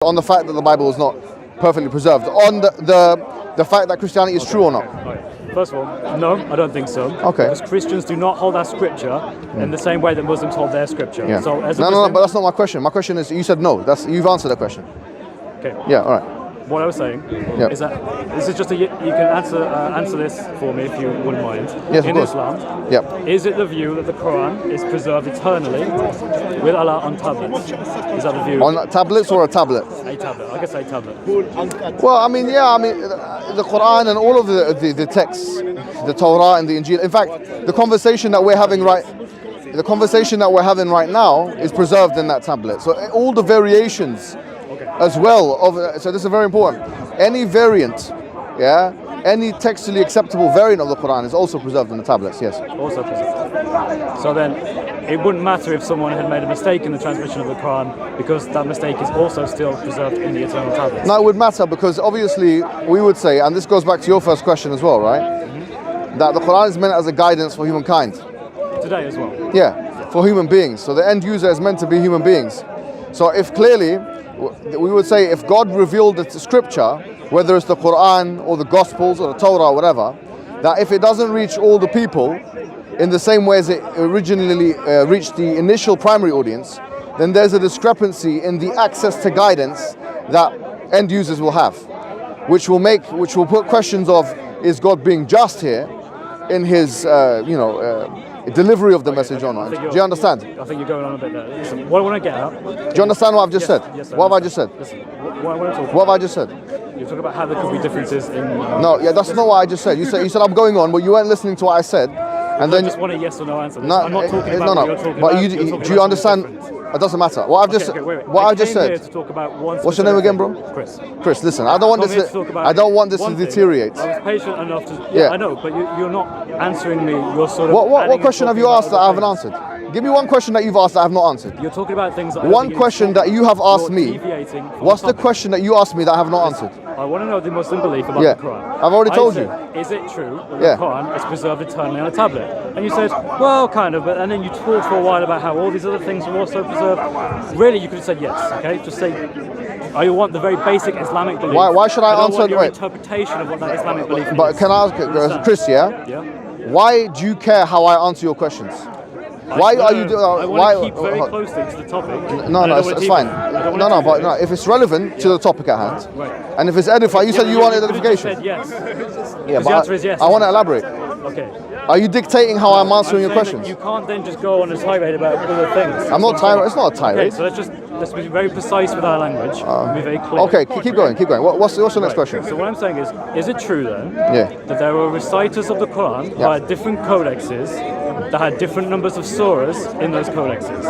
on the fact that the Bible is not perfectly preserved, on the fact that Christianity is true or not? First of all, no, I don't think so. Okay. Because Christians do not hold our scripture in the same way that Muslims hold their scripture. Yeah. So as a no, Muslim, but that's not my question. My question is, you said no. You've answered the question. Okay. Yeah, all right. What I was saying is that this is just you can answer this for me if you wouldn't mind. Yes, of in course. Islam, is it the view that the Quran is preserved eternally with Allah on tablets? Is that the view? On tablets or a tablet? A tablet. I guess a tablet. Well, I mean, the Quran and all of the texts, the Torah and the Injil. In fact, the conversation that we're having right now is preserved in that tablet. So all the variations as well so this is very important. Any variant, any textually acceptable variant of the Quran is also preserved in the tablets. Yes. Also preserved. So then, it wouldn't matter if someone had made a mistake in the transmission of the Quran, because that mistake is also still preserved in the eternal tablets. No, it would matter, because obviously we would say, and this goes back to your first question as well, right? Mm-hmm. That the Quran is meant as a guidance for humankind. Today as well. Yeah, for human beings. So the end user is meant to be human beings. So if clearly, we would say, if God revealed the scripture, whether it's the Quran or the Gospels or the Torah or whatever, that if it doesn't reach all the people in the same way as it originally reached the initial primary audience, then there's a discrepancy in the access to guidance that end users will have, which will put questions of, is God being just here in his delivery of the message or not? Do you understand? I think you're going on a bit there. Listen, what I want to get at... Do you understand what I've just said? Yes, what have I just said? Listen, what have I just said? You're talking about how there could be differences in... No, that's not what I just said. You said I'm going on, but you weren't listening to what I said. And then I just want a yes or no answer. No, I'm not talking about what you're talking about. Do you understand? It doesn't matter. What I've just said. To talk about one. What's your name again, bro? Chris. Listen, I don't want this to deteriorate. I was patient enough to. Yeah, I know, but you're not answering me. You're sort of. What question have you asked that I haven't answered? Give me one question that you've asked that I have not answered. You're talking about things that one question that you have asked me. What's the question that you asked me that I have not answered? I want to know the Muslim belief about the Quran. I've already told you. Is it true that the Quran is preserved eternally on a tablet? And you said, well, kind of, and then you talked for a while about how all these other things are also preserved. Really, you could have said yes, okay? Just say, you want the very basic Islamic belief. Why should I answer? Your interpretation of what that Islamic belief is. But can I ask, Chris, Yeah? Why do you care how I answer your questions? Why are you doing? I want to keep very closely to the topic. No, it's fine. No, if it's relevant to the topic at hand, and if it's edifying, you said you wanted edification. Said yes. Yeah, the answer is yes. I want to elaborate. Okay. Are you dictating how I'm answering your questions? You can't then just go on a tirade about other things. I'm not tirade. It's not a tirade. Okay, so let's be very precise with our language. Be very clear. Okay, keep going. What's your next question? So what I'm saying is it true then that there were reciters of the Quran who had different codexes that had different numbers of surahs in those codexes?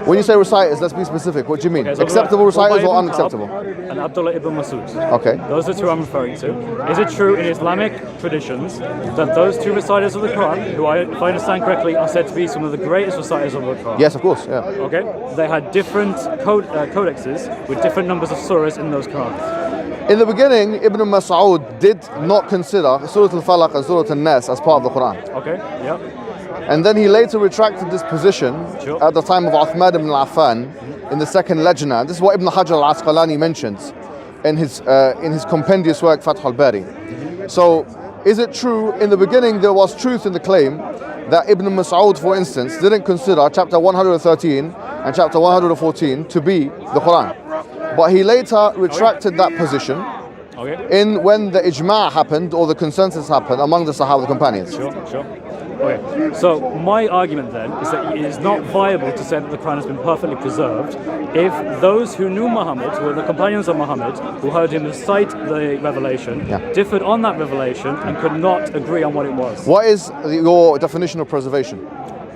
When you say reciters, let's be specific. What do you mean? Okay, so acceptable reciters or unacceptable? And Abdullah ibn Masud. Okay. Those are two I'm referring to. Is it true in Islamic traditions that those two reciters of the Quran, who if I understand correctly, are said to be some of the greatest reciters of the Quran? Yes, of course. Yeah. Okay. They had different codexes with different numbers of surahs in those Qurans. In the beginning, Ibn Mas'ud did not consider Surah Al-Falaq and Surah Al-Nas as part of the Quran. Okay. Yeah. And then he later retracted this position at the time of Uthman ibn Affan in the second Lajna. This is what Ibn Hajar al-Asqalani mentions in his compendious work Fath al-Bari. So, is it true, in the beginning there was truth in the claim that Ibn Mas'ud, for instance, didn't consider chapter 113 and chapter 114 to be the Quran. But he later retracted that position when the ijma' happened, or the consensus happened among the Sahaba companions. Sure. Okay, so my argument then is that it is not viable to say that the Quran has been perfectly preserved if those who knew Muhammad, who were the companions of Muhammad, who heard him recite the revelation, differed on that revelation and could not agree on what it was. What is your definition of preservation?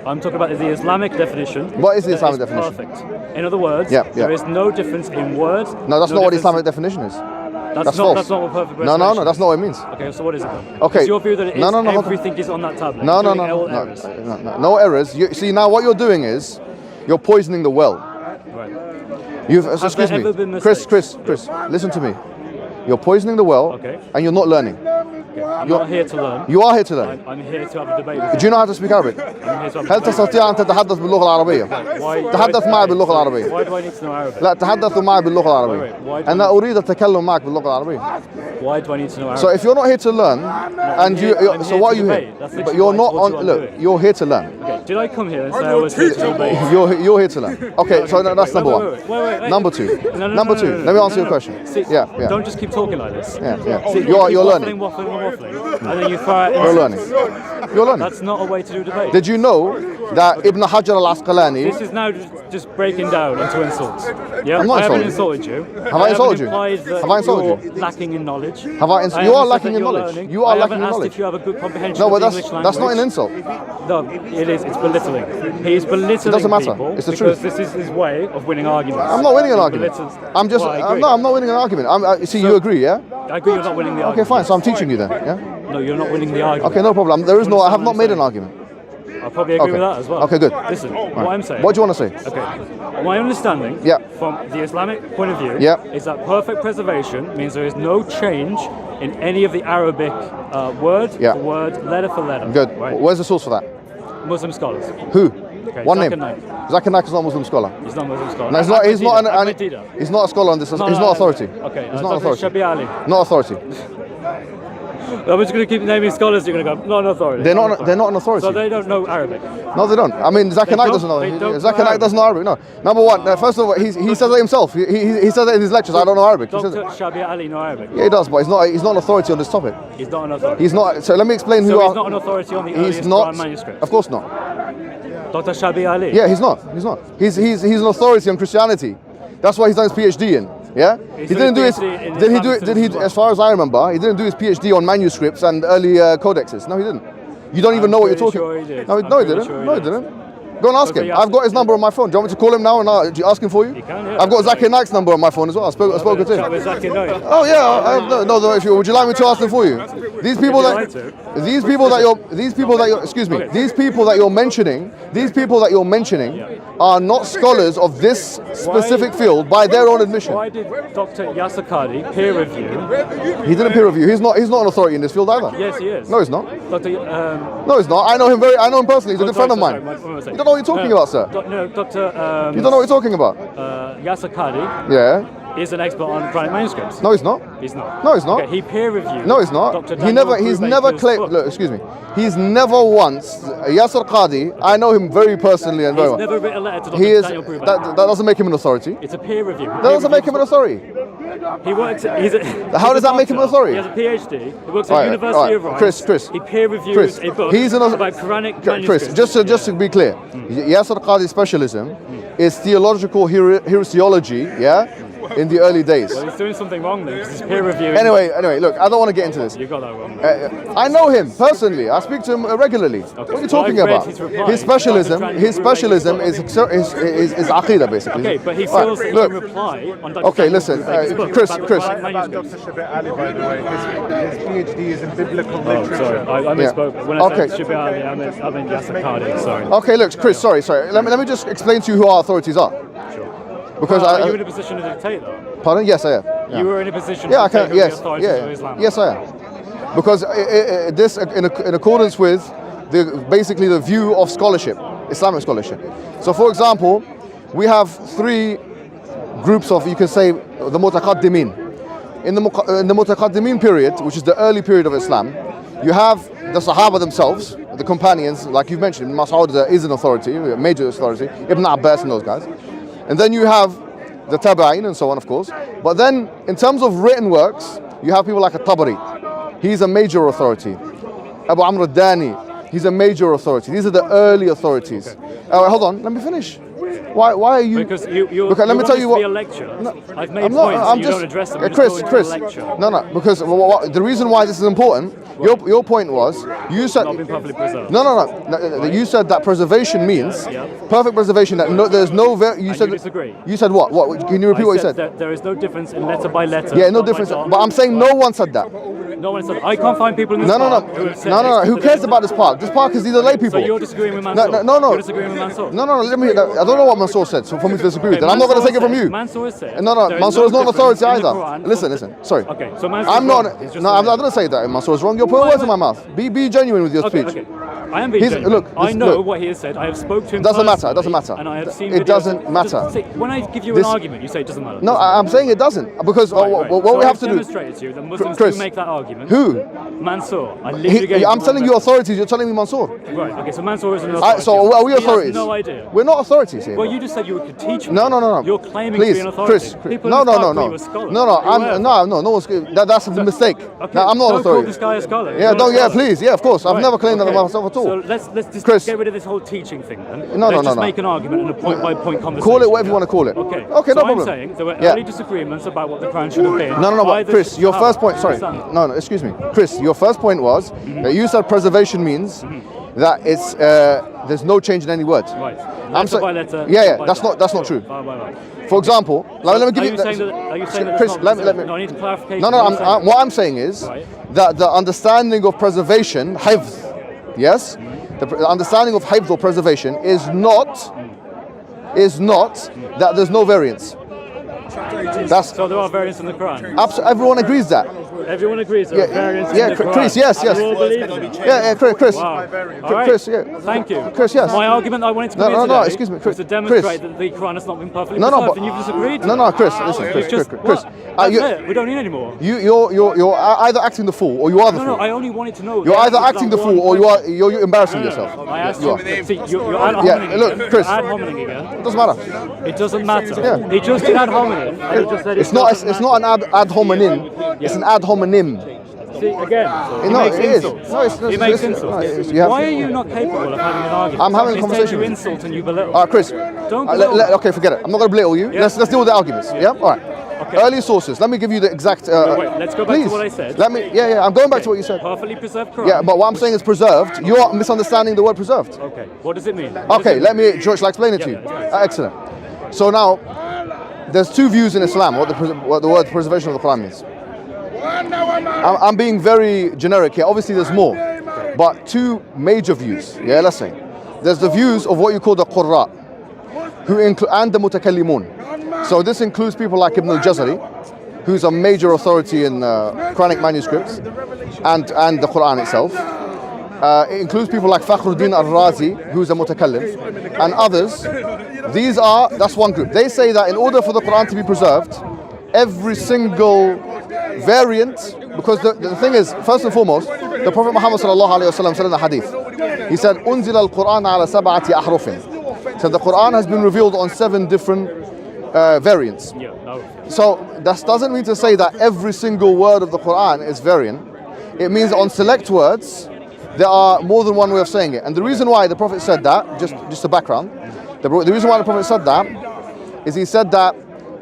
I'm talking about the Islamic definition. What is the Islamic definition? Perfect. In other words, there is no difference in word. No, that's not what the Islamic definition is. That's false. That's not what perfect No, that's not what it means. Okay, so what is it then? Okay. It's your view that it is everything is on that tablet. No errors. See, now what you're doing is you're poisoning the well. Right. Excuse me, Chris, listen to me. You're poisoning the well, and you're not learning. Okay, I'm not here to learn. You are here to learn. I'm here to have a debate with Do you know how to speak Arabic? you. I'm here to have a هل debate. تستطيع أن تتحدث باللغة العربية؟ تحدث معي باللغة العربية. Why do I need to know Arabic? لا تحدثوا معي باللغة العربية. Wait, why أنا أريد التكلم معك باللغة العربية. Why do I need to know Arabic? So if you're not here to learn, and I'm so here what are to you here? debate. That's But you're literally not what I on. told you I'm Look, doing. you're here to learn. Okay, did I come here and say I was here to debate? You're here to learn. Okay, so that's number one. Wait. Number two. No, Number two. Let me answer your question. See, Yeah. Don't just keep talking like this. Yeah. See, You're learning. waffling, and then you throw it. You're learning. You're learning. That's not a way to do debate. Did you know that Ibn Hajar al-Asqalani? This is now just breaking down into insults. Yeah, I'm not I haven't insulting. insulted you. Have I insulted you? Implied that Have I insulted you're you? lacking in knowledge. Have I? I You haven't are said lacking that in you're knowledge. learning. You are lacking in I haven't knowledge. asked if you have a good comprehension No, of but the English language. that's not an insult. No, it is. It's belittling. He's belittling It doesn't matter. people It's the because truth. this is his way of winning arguments. I'm not winning an He argument. belittles- I'm just. Well, I agree. No, I'm not winning an argument. See, you agree, yeah? I agree you're not winning the Okay, argument. fine. So I'm teaching you then. Yeah. No, you're not winning the argument. Okay, no problem. There is no. I have not made an argument. I probably agree Okay. with that as well. Okay, good. Listen, what I'm saying. What do you want to say? Okay. My understanding Yeah. from the Islamic point of view Yeah. is that perfect preservation means there is no change in any of the Arabic word Yeah. for word, letter for letter. Good. Right? Where's the source for that? Muslim scholars. Who? Okay, One Zakir name. Naik. Zakir Naik is not a Muslim scholar. He's not a Muslim scholar. No, he's not. He's not. Ahmed Dida. He's not a scholar on this. He's No, not authority. Okay. He's not Dr. authority. Shabi Ali. Not authority. I'm just going to keep naming scholars. You're going to go, not an authority. They're not not. They're not an authority. So they don't know Arabic. No, they don't. I mean, Zakir Naik don't- doesn't know. they don't Zakir know Naik doesn't know Arabic. No. Number one. First of all, he says it himself. He says it in his lectures. I don't know Arabic. He says Dr. it. Shabi Ali know Arabic. Yeah, he does, but he's not an authority on this topic. He's not an authority. He's not. So let me explain who. So are, he's not an authority on the He's earliest not. Quran manuscripts. Of course not. Dr. Shabi Ali. Yeah, he's not. He's not. He's an authority on Christianity. That's why he's done his PhD in. Yeah. He done didn't do his his. PhD in Did he do Islamic it? Did he? studies as well. As far as I remember, he didn't do his PhD on manuscripts and early codexes. No, he didn't. You don't even know what you're pretty talking. sure he did. No, I'm no, he pretty didn't. sure he No, he did. didn't. Go and ask Okay, him. you I've asked got his number on my phone. Do you want me to call him now and ask him for you? You can, yeah. I've got Zakir Naik's number on my phone as well. I've spoken to Chat him. with Zakir Naik. Oh yeah, no. If you, would you like me to ask them for you? These people Would you like that, these people that you're, excuse me, Okay. these people that you're mentioning, are not scholars of this specific field by their own admission. Why did Dr. Yasser Qadi peer review? He didn't peer review. He's not an authority in this field either. Yes, he is. No, he's not. Dr. No, he's not. I know him personally. He's a good friend of mine. You don't know what you're talking about, sir. No, Dr. You don't know what you're talking about. Yasser Qadi Yeah. is an expert on Quranic manuscripts. No, he's not. He's not. No, he's not. Okay, he peer reviewed. No, he's not. Dr. He's never claimed. Look, excuse me. He's never once. Yasser Qadi. I know him very personally and very He's well. never written a letter to Dr. He is. Daniel Brubeck. That doesn't make him an authority. It's a peer review. That doesn't make him an authority. He works. How does that make him an authority? He has a PhD. He works at Alright, the University alright. of Rice. Chris. He peer reviews Chris, a book he's an about Quranic manuscripts. Chris, just to be clear, Yasser Qadi's specialism is theological heresiology. Yeah. In the early days. Well, he's doing something wrong then, because he's peer reviewing. Anyway, look, I don't want to get into this. You got that wrong. I know him personally. I speak to him regularly. What are you talking Well, I've read about? his reply. His specialism is aqidah basically. Okay, but he Right, feels that he look. can reply on Dr. Okay, Daniel listen, Brubeck's book Chris. about Quranic manuscripts. Dr. Shabi Ali, by the way, his PhD is in biblical Oh, literature. sorry, I misspoke. When I Okay. said Shabi Ali, I meant Yasser Qadi, sorry. Okay, look, Chris. Sorry. Let me just explain to you who our authorities are. Sure. Because Are you in a position to dictate though? pardon? Yes, I am. You were in a position Yeah, I to dictate can. who Yes, the authorities of Islam. yes, I am. Because this, in accordance with basically the view of scholarship, Islamic scholarship. So, for example, we have three groups of, you can say, the mutaqaddimin. In the mutaqaddimin period, which is the early period of Islam, you have the Sahaba themselves, the companions, like you've mentioned. Mas'ud is an authority, a major authority. Ibn Abbas and those guys. And then you have the Tabi'in and so on, of course. But then, in terms of written works, you have people like At-Tabari. He's a major authority. Abu Amr al-Dani, he's a major authority. These are the early authorities. Hold on, let me finish. Why are you? Because you Okay, let me tell you what. Be a lecture. I've made I'm not. points. I'm you just. don't address them. Chris. No. Because the reason why this is important. Your point was you said. Not been properly preserved. No. You said that preservation means perfect preservation. That there's no. You said. You disagree. You said what? What? Can you repeat what you said? That there is no difference in letter by letter. Yeah, no dot by difference. dot. But I'm saying no one said that. No one said. I can't find people in this No, no, park no. who have said No, no, no. this, Who but cares then- about this park? This park is these are lay So people. you're disagreeing with Mansour? No. You're disagreeing with Mansour? No, let me. I don't know what Mansour said, so for me to disagree with it. I'm not going to take it from you. Mansour said. No, there Mansour is not an difference authority in the either. Quran. Listen. Sorry. Okay, so Mansour I'm is not. wrong. He's just No, I'm saying. not going to say that Mansour is wrong. You're putting words in my mouth. Be genuine with your Okay, speech. okay. I am being He's- genuine. look, I know look. what he has said. I have spoke to him. Doesn't matter, it personally, doesn't matter. And I have seen. It videos doesn't of- matter. See, when I give you This- an argument, you say it doesn't matter. No, Doesn't matter. I'm saying it doesn't because Right. what So we have I've to do. demonstrated to you that Muslims Chris. do make that argument. Who? Mansour. I literally gave I'm you telling one you reference. authorities. You're telling me Mansour. Right. Okay. So Mansour is an authority. So are we He has authorities? no idea. We're not authorities here. Well, bro. you just said you could teach me. No. You're claiming Please, to be an authority. Chris. People No. in the park call you a scholar. No. No one's. That's a mistake. Okay, No, I'm not an don't call authority. this guy a scholar. He's Yeah, not a don't. Yeah, scholar. please. Yeah, of course. I've Right, never claimed that okay. myself at all. So let's just Chris. get rid of this whole teaching thing then. No, let's just no. make an argument and a point-by-point conversation. Call it whatever you want to call it. Okay. Okay, so no I'm problem. saying there were Yeah. early disagreements about what the Quran should have been. No, by but the Chris, your Sahaba. first point, sorry. Understand? No, excuse me. Chris, your first point was that you said preservation means that it's there's no change in any words. Right. I'm Letter saying, by letter. yeah, by that's line. not true. By. For example, let me give Are you. you saying that? Are you saying that? Chris, that's not let me. No, I need clarification. No, What are you saying? what I'm saying is Right. that the understanding of preservation, hifz, yes, the understanding of hifz or preservation is not that there's no variance. That's So there are variants in the Quran. everyone agrees that. Everyone agrees there are variants yeah, in the Quran. Chris, yes. You all believe them? Yeah, Chris. Wow. All right. Chris, yeah. Thank you. Chris, yes. My argument I wanted to come No, in no, today excuse me, was Chris. to demonstrate Chris. that the Quran has not been perfectly No, preserved, but and you've disagreed. No, Chris, listen, It's Chris. just Chris. That's it. We don't need any more. You're either acting the fool or you are the No, fool. I only wanted to know. You're the either answer to acting that the fool one or question. you're embarrassing No. yourself. I asked You you. are. See, you're ad hominem Yeah, look, again. Chris. You're ad hominem again. It doesn't matter. It doesn't matter. Yeah. He just did ad hominem. And he just said It's it not. doesn't It's not matter. an ad hominem. It's an ad hominem. See, again, he No, makes it is. insults. No, it's- he makes no, insults. it's- you have Why to- are you not capable of having an argument? I'm having a Instead conversation you with you. insult and you belittle. All right, Chris. Don't belittle. Okay, forget it. I'm not going to belittle you. Yeah. Let's deal with the arguments. Yeah. All right. Okay. Early sources. Let me give you the exact. Wait, let's go back please. to what I said. Let me. Yeah. I'm going back to what you said. Perfectly preserved Quran. Yeah, but what I'm saying is preserved. You're misunderstanding the word preserved. Okay, what does it mean? Okay, shall I explain it to you? Excellent. So now, there's two views in Islam what the word preservation of the Quran means. I'm being very generic here. Obviously, there's more, but two major views. Yeah, let's say there's the views of what you call the Qurra, and the Mutakallimun. So this includes people like Ibn al-Jazari, who's a major authority in Quranic manuscripts and the Quran itself. It includes people like Fakhruddin al-Razi, who's a mutakallim, and others. That's one group. They say that in order for the Quran to be preserved, every single variant, because the thing is, first and foremost, the Prophet Muhammad sallallahu alaihi wasallam said in the hadith, he said, "Unzil al-Quran ala sab'ati ahrufin." So the Quran has been revealed on 7 different variants. Yeah, no. So that doesn't mean to say that every single word of the Quran is variant. It means on select words, there are more than one way of saying it. And the reason why the Prophet said that, just a background, the reason why the Prophet said that is he said that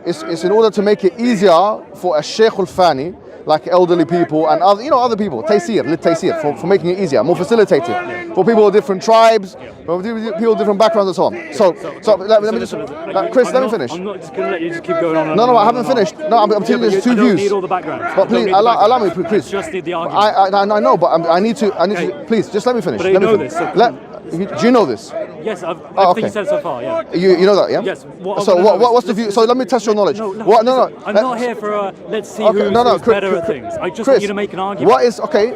it's in order to make it easier for a Shaykh al-Fani, like elderly people and other people, for making it easier, more facilitated, for people of different tribes, for people of different backgrounds and so on. So let me just, Chris, let me finish. I'm not just going to let you just keep going on. No, I haven't finished. No, I'm telling you there's two I don't views. need all the background. But please, allow me, Chris. Just need the argument. I know, but I need to. Please, just let me finish. But Let me you know finish. this, Do you know this? Yes, okay. everything you said so far, yeah. You know that, yeah? Yes. What I So wanna know what's is- the view? So let me test your knowledge. No, What? No. I'm not here for let's see Okay, who's better at things. I just Chris, want you to make an argument. What is okay?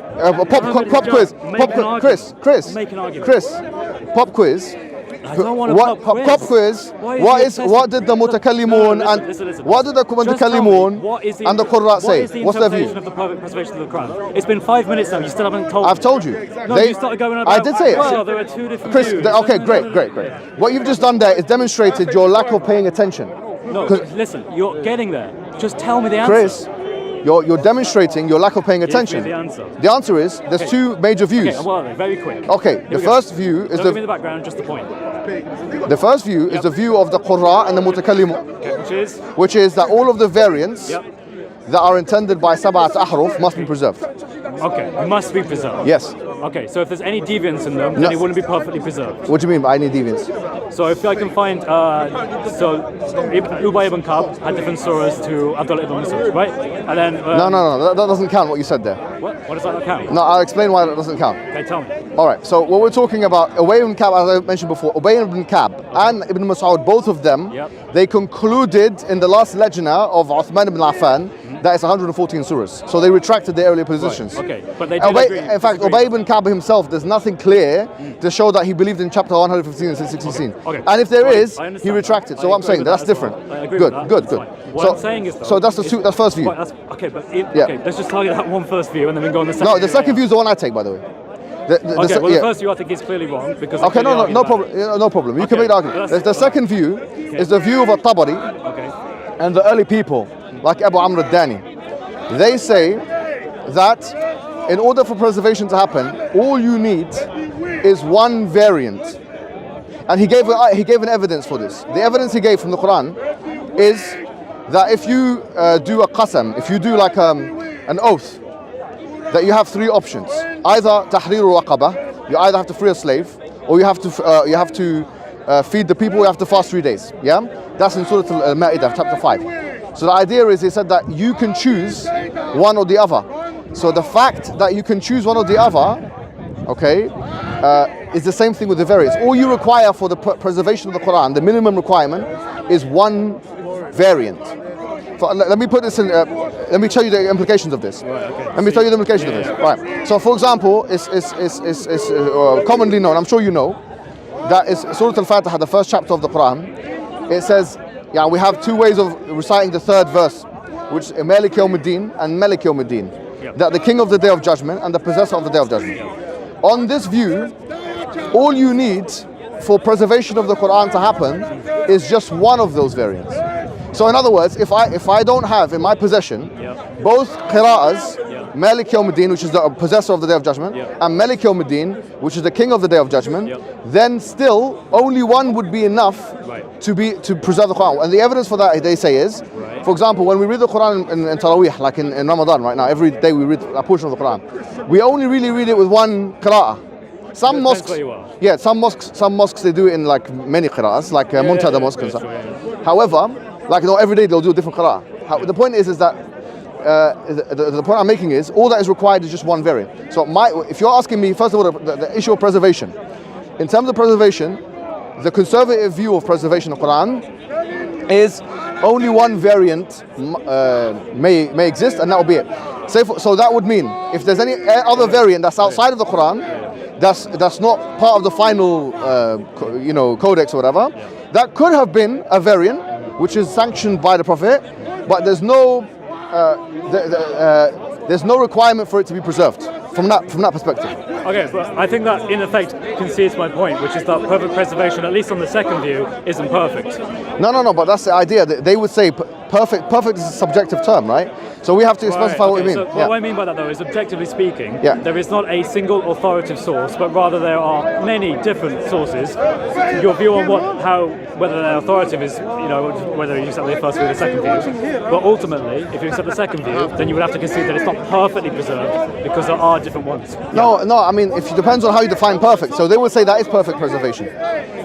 Pop quiz. Chris. Make an argument. Chris. Pop quiz. I don't want a pop quiz. Pop quiz. Why is What he is? obsessed What with- did the No, mutakallimun listen. what did the Just tell me, mutakallimun what is and the Qurra say? What is the What's their view? interpretation of the perfect preservation of the Quran? It's been 5 minutes now. You still haven't told me. I've told you. No, you started going on about. I did say it. Well, there are 2 different Chris, views. okay, great. What you've just done there is demonstrated your lack of paying attention. No, listen, you're getting there. Just tell me the answer. Chris, you're demonstrating your lack of paying attention. the answer. The answer is there's 2 major views. Okay, well, very quick. Okay, Here the we go. first view is Don't give me the background, just the point. the first view is the view of the Qurra and the Mutakallimun, Which is? that all of the variants Yep. that are intended by Sab'at Ahruf must be preserved. Okay, must be preserved. Yes. Okay, so if there's any deviance in them, then it wouldn't be perfectly preserved. What do you mean by any deviance? So if I can find, Ubay ibn Ka'b had different surahs to Abdullah ibn Mas'ud, right? And then No, that doesn't count what you said there. What does that not count? No, I'll explain why that doesn't count. Okay, tell me. All right, so what we're talking about, Ubay ibn Ka'b, as I mentioned before, Ubay ibn Ka'b and Ibn Mas'ud, both of them, they concluded in the last lejna of Uthman ibn Affan that it's 114 surahs. So they retracted their earlier positions. Right. Okay, but they did agree. In fact, Ubay ibn Ka'b himself, there's nothing clear to show that he believed in chapter 115 and 16. Okay. And if there is, he retracted. So what I'm saying, that's different. Good. What So, I'm saying is, so that's the first view. Okay, let's just target that one first view and then we go on the second. No, the second view is the one I take, by the way. The first view I think is clearly wrong because. Okay, no problem. No problem. You can make the argument. The second view is the view of At-Tabari and the early people, like Abu Amr al-Dani. They say that in order for preservation to happen, all you need is one variant. And he gave an evidence for this. The evidence he gave from the Quran is that if you do a qasam, if you do like an oath, that you have three options. Either tahrir raqaba, you either have to free a slave, or you have to feed the people, you have to fast 3 days. Yeah? That's in Surah Al-Ma'idah, chapter 5. So the idea is, he said that you can choose one or the other. So the fact that you can choose one or the other, okay, is the same thing with the variants. All you require for the preservation of the Quran, the minimum requirement, is one variant. So let me put this in. Let me tell you the implications of this. Right, okay. Let me tell you the implications of this. Right. So, for example, it's commonly known. I'm sure you know that is Surah Al-Fatiha, the first chapter of the Quran. It says, yeah, we have two ways of reciting the third verse, which is Malik Yawmuddin and Malik Yawmuddin. That the King of the Day of Judgment and the Possessor of the Day of Judgment. On this view, all you need for preservation of the Quran to happen is just one of those variants. So in other words, if I don't have in my possession both qira'as, Malik Yawmuddin, which is the possessor of the Day of Judgment, and Malik Yawmuddin, which is the King of the Day of Judgment, then still only one would be enough to preserve the Quran. And the evidence for that, they say, is, for example, when we read the Quran in Taraweeh, like in Ramadan right now, every day we read a portion of the Quran, we only really read it with one qira'ah. Some mosques, some mosques they do it in like many qira'ahs, like Muntada Mosque and stuff. However, like every day they'll do a different qira'ah. The point is that the point I'm making is all that is required is just one variant. So if you're asking me, first of all, the issue of preservation. In terms of preservation, the conservative view of preservation of Quran is only one variant may exist, and that will be it. So that would mean if there's any other variant that's outside of the Quran, that's not part of the final codex or whatever, that could have been a variant which is sanctioned by the Prophet, but there's no requirement for it to be preserved from that perspective. Okay, but I think that in effect concedes my point, which is that perfect preservation, at least on the second view, isn't perfect. No, but that's the idea. They would say perfect is a subjective term, right? So we have to specify what we mean. So what I mean by that, though, is objectively speaking, there is not a single authoritative source, but rather there are many different sources. Your view on whether they're authoritative is, whether you accept the first view or the second view. But ultimately, if you accept the second view, then you would have to concede that it's not perfectly preserved because there are different ones. No. I mean, it depends on how you define perfect. So they would say that is perfect preservation.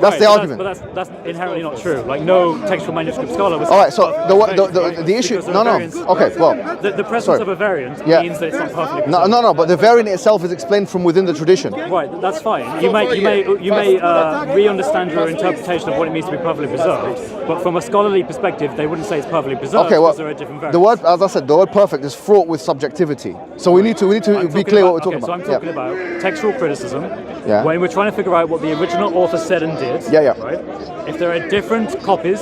That's the argument. But that's inherently not true. Like no textual manuscript scholar was. All right. So the issue. No. Okay. Well. The presence of a variant means that it's not perfectly preserved. No. But the variant itself is explained from within the tradition. Right. That's fine. You may re-understand your interpretation of what it means to be perfectly preserved. But from a scholarly perspective, they wouldn't say it's perfectly preserved because there are different variants. The word, as I said, the word perfect is fraught with subjectivity. So we need to be clear what we're talking about. So I'm talking about textual criticism. When we're trying to figure out what the original author said and did. Right. If there are different copies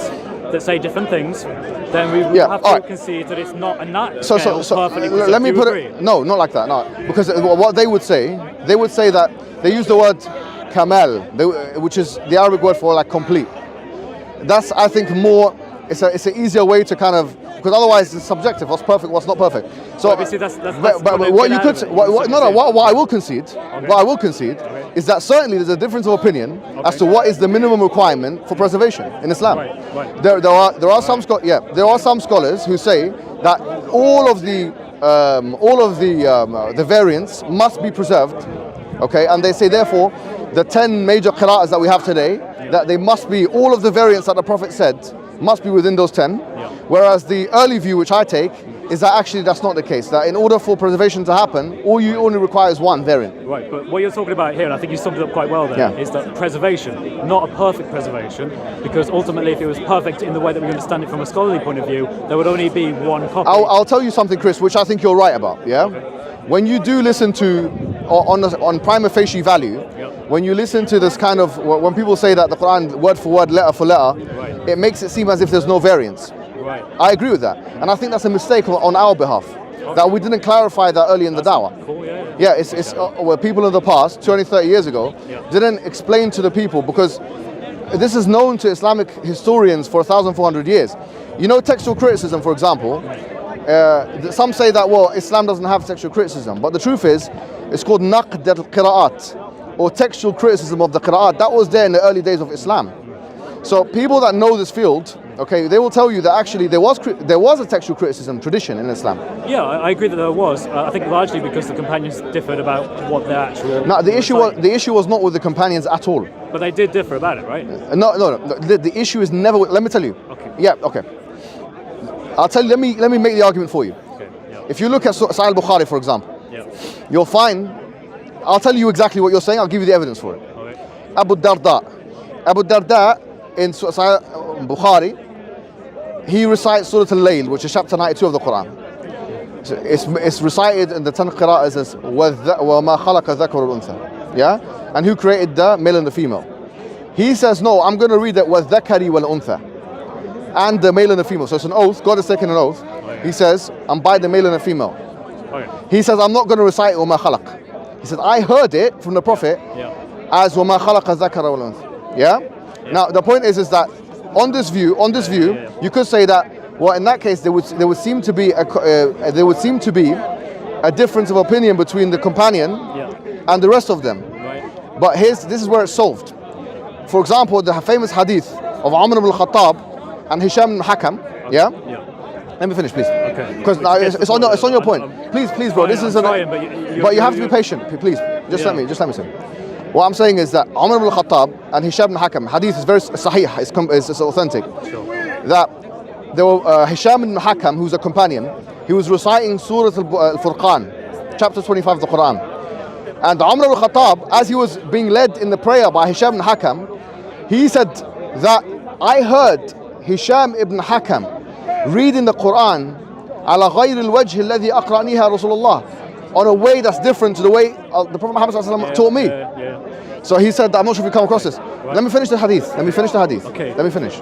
that say different things, then we will have to concede that it's not a nutshell perfectly preserved. Let me put it. No, not like that. No, because what they would say that they use the word kamal, which is the Arabic word for like complete. That's, I think, more. It's an easier way to kind of, because otherwise it's subjective. What's perfect? What's not perfect? So, obviously, that's what you could. What I will concede. What I will concede is that certainly there's a difference of opinion as to what is the minimum requirement for preservation in Islam. Right. There are some scholars who say that all of the variants must be preserved Okay, and they say therefore the 10 major qira'ahs that we have today, that they must be, all of the variants that the Prophet said must be within those 10. Whereas the early view, which I take, is that actually that's not the case. That in order for preservation to happen, all you only require is one variant. Right, but what you're talking about here, and I think you summed it up quite well there, is that preservation, not a perfect preservation, because ultimately if it was perfect in the way that we understand it from a scholarly point of view, there would only be one copy. I'll tell you something, Chris, which I think you're right about, yeah? When you do listen to, on prima facie value, when you listen to this kind of, when people say that the Quran, word for word, letter for letter, it makes it seem as if there's no variance. Right. I agree with that. And I think that's a mistake on our behalf, that we didn't clarify that early in the da'wah. Cool, It's where people in the past, 20, 30 years ago, didn't explain to the people, because this is known to Islamic historians for 1,400 years. You know, textual criticism, for example, some say that, well, Islam doesn't have textual criticism, but the truth is, it's called naqd al-qira'at, or textual criticism of the qira'at. That was there in the early days of Islam. So people that know this field, okay, they will tell you that actually there was a textual criticism tradition in Islam. Yeah, I agree that there was. I think largely because the companions differed about what their actual. Now the issue was not with the companions at all. But they did differ about it, right? No. The issue is never. Let me tell you. Okay. Yeah. Okay. I'll tell you. Let me make the argument for you. Okay. Yeah. If you look at Sahih al-Bukhari, for example, you'll find. I'll tell you exactly what you're saying. I'll give you the evidence for it. Okay. Abu Darda in Sahih Bukhari, he recites Surah Al-Layl, which is chapter 92 of the Quran. So it's recited in the 10 qira'ahs as وَمَا خَلَقَ ذَكَرُ الْأُنْثَى. Yeah? And who created the male and the female? He says, no, I'm going to read it وَالذَّكَرِ وَالْأُنْثَى. And the male and the female. So it's an oath. God is taking an oath. He says, I'm by the male and the female. He says, I'm not going to recite وَمَا خَلَقَ. He said, I heard it from the Prophet as وَمَا خَلَقَ ذَكَرَ وَالْأُنْثَى. Yeah? Now the point is that on this view, you could say that, well, in that case, there would seem to be a difference of opinion between the companion and the rest of them. Right. But this is where it's solved. For example, the famous hadith of Umar ibn al-Khattab and Hisham ibn Hakam. Yeah. Let me finish, please. Okay. Because it's on your point. Please, bro. This is but you have to be patient. Please, just let me say. What I'm saying is that Umar ibn al-Khattab and Hisham ibn Hakam, hadith is very sahih, it's authentic. Sure. That there were Hisham ibn Hakam, who's a companion, he was reciting Surah Al-Furqan, chapter 25 of the Quran. And Umar ibn al-Khattab, as he was being led in the prayer by Hisham ibn Hakam, he said that I heard Hisham ibn Hakam reading the Quran على غير الوجه الذي أقرأنيها رسول الله, on a way that's different to the way the Prophet Muhammad taught me. So he said, I'm not sure if you come across this. Let me finish the hadith. Okay. Let me finish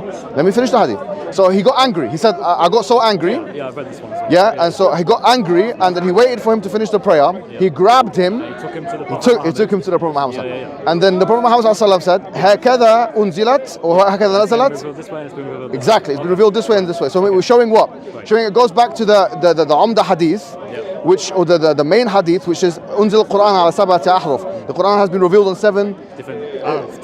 the hadith. So he got angry. He said, I got so angry. Yeah, I've read this one. And so he got angry, and then he waited for him to finish the prayer. He grabbed him. He took him to the Prophet He took him to the Prophet Muhammad. And then the Prophet Muhammad said, هكذا أنزلت or هكذا نزلت. Exactly, it's been revealed this way and this way. So we're showing what? Showing it goes back to the Umda hadith, or the main hadith, which is unzil Quran ala sab'ati ahruf. The Quran has been revealed on 7 different hours.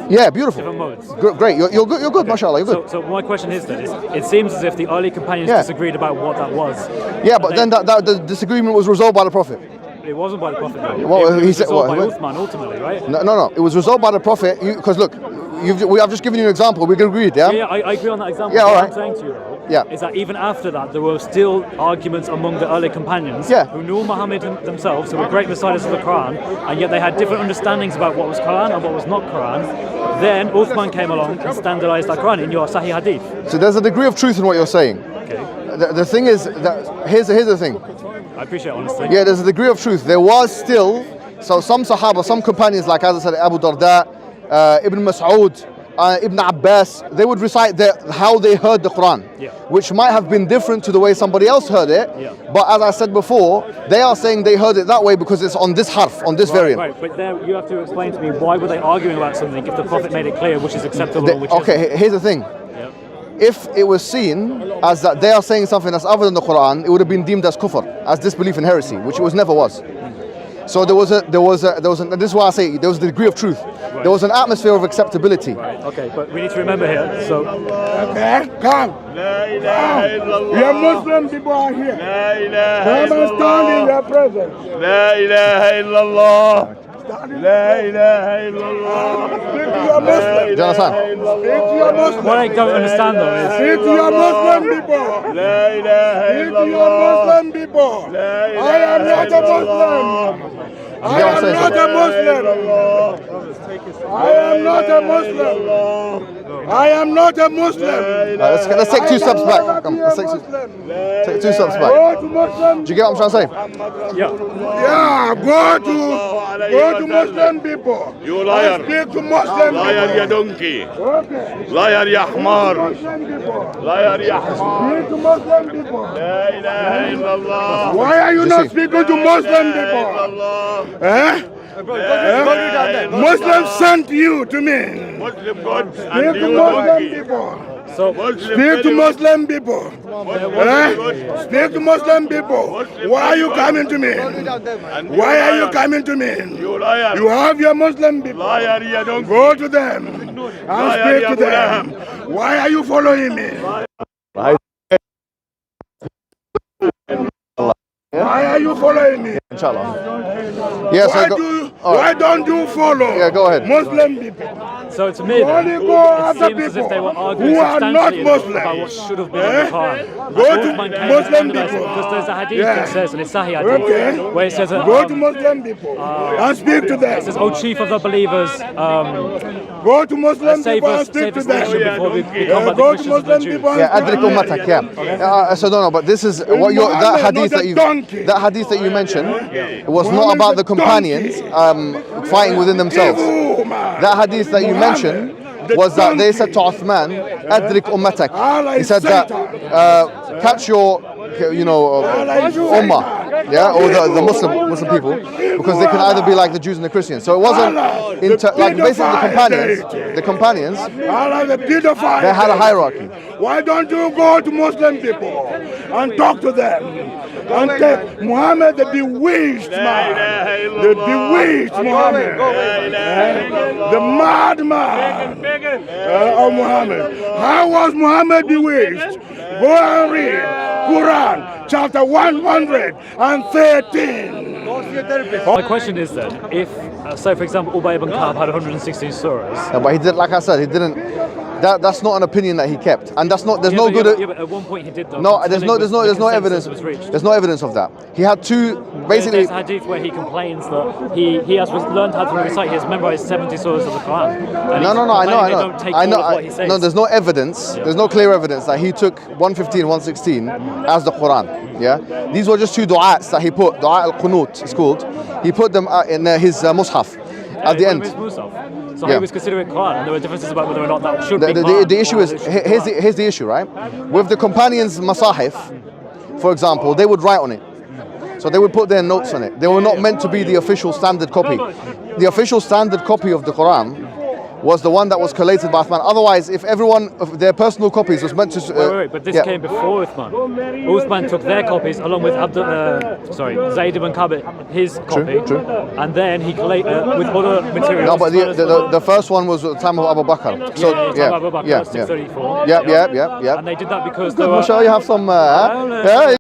Yeah, beautiful. Different modes. Great. You're good, mashallah. You're good. So my question is that it seems as if the early companions disagreed about what that was. Yeah, but then the disagreement was resolved by the Prophet. It wasn't by the Prophet, though. Well, it he was said, resolved by Uthman ultimately, right? No. It was resolved by the Prophet. Because look, I've just given you an example. We can agreed, yeah? Yeah, I agree on that example. Yeah, all right. What I'm saying to you, though, is that even after that, there were still arguments among the early companions who knew Muhammad themselves, who were great reciters of the Quran, and yet they had different understandings about what was Quran and what was not Quran. Then Uthman came along and standardized that Quran in your Sahih Hadith. So there's a degree of truth in what you're saying. Okay. The thing is that here's the thing. I appreciate honesty. Yeah, there's a degree of truth. There was still, so some Sahaba, some companions, like as I said, Abu Darda, Ibn Mas'ud, Ibn Abbas, they would recite how they heard the Quran, which might have been different to the way somebody else heard it. But as I said before, they are saying they heard it that way because it's on this harf, on this variant. Right, but there you have to explain to me, why were they arguing about something if the Prophet made it clear which is acceptable and which isn't? Here's the thing. If it was seen as that they are saying something that's other than the Quran, it would have been deemed as kufr, as disbelief in heresy, which it never was. So this is why I say there was a degree of truth. Right. There was an atmosphere of acceptability. Right. Okay, but we need to remember here. So. Okay, come. We are Muslim people are here. Come and stand in your presence. La ilaha illallah. لا إله إلا الله. Speak to your Muslim. Do you understand? Speak to your Muslim. What I don't understand though is Speak to your Muslim people. لا إله إلا الله. Speak to your Muslim people. I am not a Muslim. I am not a Muslim. I am not a Muslim. I am not a Muslim. Let's take 2 steps back. Come, let's take 2 steps back. Go to Muslim. Do you get what I'm trying to say? yeah. Yeah, go to Muslim people. You liar. Speak to Muslim Liar people. ya donkey. Okay. Liar ya حمار. Muslim people. Liar ya حمار. Speak to Muslim people. لا إله إلا الله. Why are you not speaking to Muslim people? Eh? Muslims sent you to me. Muslim God Speak and to you Muslim donkey. people. So Speak to Muslim people. Eh? Speak to Muslim people. Why are you coming to me? Why are you coming to me? You liar. You have your Muslim people. Liar ya donkey. Go to them and speak to them. Why are you following me? Why are you following me? Inshallah. Yes, Why, I go. why don't you follow Yeah, go ahead. Muslim people? So to me, then, Only go it after seems as if they were people arguing who are not substantially Muslims. about what should have been in the Quran. Go to Uthman came Muslim and people. because there's a hadith Yeah. that says, and it's Sahih hadith, Okay. where it says, Go to Muslim people and speak to it says, them. "O chief of the believers, Go to Muslim save people and us, speak save to this nation them. before we become like the Go to Christians and the Muslim Jews." people and Yeah, speak adrik to them. ummatak. Yeah. So no, but this is what you're that Muhammad, hadith not that a you donkey. mentioned. It was not Muhammad about is a the companions donkey. fighting within themselves. Evil man. That hadith that you mentioned the was that they said to donkey. Uthman, adrik ummatak. Allah He is said that Satan. catch your ummah, yeah, or the Muslim people, because they can either be like the Jews and the Christians. So it wasn't like basically the companions. Allah the pedophile. They had a hierarchy. Why don't you go to Muslim people and talk to them and take Muhammad the bewitched man, the bewitched Muhammad, the madman of Muhammad. How was Muhammad bewitched? Go and read Quran chapter 113. My question is then, if, so for example, Ubay ibn Ka'b had 116 surahs. Yeah, but he did, like I said, he didn't. That's not an opinion that he kept, and that's not. There's no good. Yeah, but at one point he did though. No, there's no Consensus evidence. was reached. There's no evidence of that. He had two, basically. There's a hadith where he complains that he has learned how to recite. He has memorized 70 surahs of the Quran. And No, he's I know. complaining they don't take I know. all of what he says. No, there's no evidence. There's no clear evidence that he took 115, 116 as the Quran. Yeah, these were just two du'ats that he put. Du'a al-Qunut, it's called. He put them in his mushaf at the end. So he was considering Quran, and there were differences about whether or not that should be The Quran. issue is, here's the issue, right? With the companions' masahif, for example, they would write on it. So they would put their notes on it. They were not meant to be the official standard copy. The official standard copy of the Quran was the one that was collated by Uthman. Otherwise, if everyone of their personal copies was meant to... Wait, but this came before Uthman. Uthman took their copies along with Zayd ibn Ka'b, his copy, True. and then he collated with other materials. No, but the first one was at the time of Abu Bakr. So, Abu Bakr, 634. Yeah. And they did that because Good, mashallah, you have some... yeah.